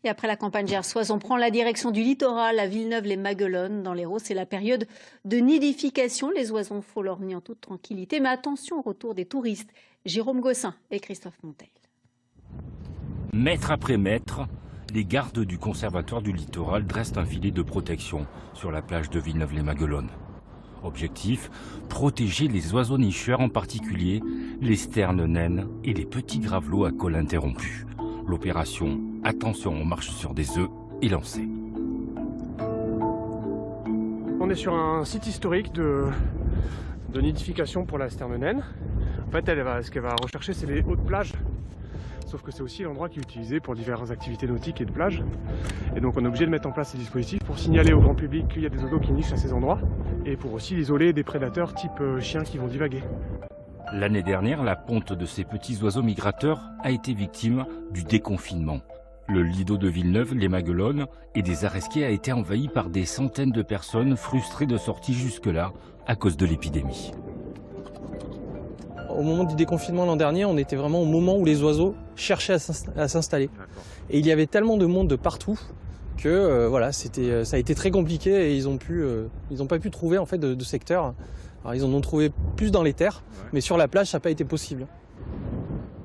Et après la campagne gersoise, on prend la direction du littoral à Villeneuve-les-Maguelones. Dans l'Hérault, c'est la période de nidification. Les oiseaux font leur nid en toute tranquillité. Mais attention au retour des touristes. Jérôme Gossin et Christophe Monteil. Mètre après mètre, les gardes du conservatoire du littoral dressent un filet de protection sur la plage de Villeneuve-les-Maguelones. Objectif, protéger les oiseaux nicheurs, en particulier les sternes naines et les petits gravelots à col interrompu. L'opération « Attention, on marche sur des œufs » est lancée. On est sur un site historique de nidification pour la sterne naine. En fait, ce qu'elle va rechercher, c'est les hautes plages. Sauf que c'est aussi l'endroit qui est utilisé pour diverses activités nautiques et de plage. Et donc on est obligé de mettre en place ces dispositifs pour signaler au grand public qu'il y a des oiseaux qui nichent à ces endroits et pour aussi isoler des prédateurs type chiens qui vont divaguer. L'année dernière, la ponte de ces petits oiseaux migrateurs a été victime du déconfinement. Le lido de Villeneuve-les-Maguelones et des Aresquiers a été envahi par des centaines de personnes frustrées de sortie jusque-là à cause de l'épidémie. Au moment du déconfinement l'an dernier, on était vraiment au moment où les oiseaux cherchaient à s'installer. Et il y avait tellement de monde de partout que voilà, ça a été très compliqué et ils n'ont pas pu trouver en fait, de secteur. Alors, ils en ont trouvé plus dans les terres, mais sur la plage, ça n'a pas été possible.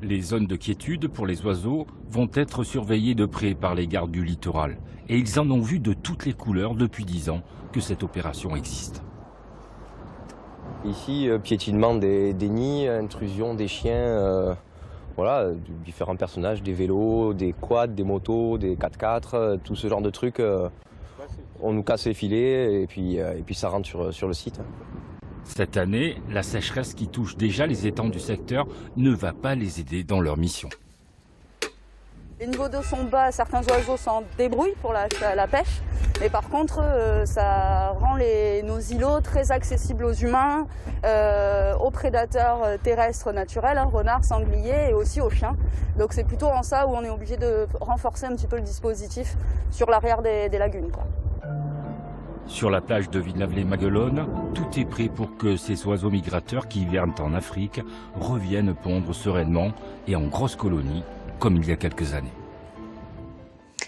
Les zones de quiétude pour les oiseaux vont être surveillées de près par les gardes du littoral. Et ils en ont vu de toutes les couleurs depuis 10 ans que cette opération existe. Ici, piétinement des nids, intrusion des chiens, voilà, différents personnages, des vélos, des quads, des motos, des 4x4, tout ce genre de trucs. On nous casse les filets et puis ça rentre sur le site. Cette année, la sécheresse qui touche déjà les étangs du secteur ne va pas les aider dans leur mission. Les niveaux d'eau sont bas, certains oiseaux s'en débrouillent pour la pêche, mais par contre ça rend nos îlots très accessibles aux humains, aux prédateurs terrestres naturels, renards, sangliers et aussi aux chiens. Donc c'est plutôt en ça où on est obligé de renforcer un petit peu le dispositif sur l'arrière des lagunes, quoi. Sur la plage de Villeneuve-les-Maguelones, tout est prêt pour que ces oiseaux migrateurs qui hivernent en Afrique reviennent pondre sereinement et en grosses colonies, comme il y a quelques années.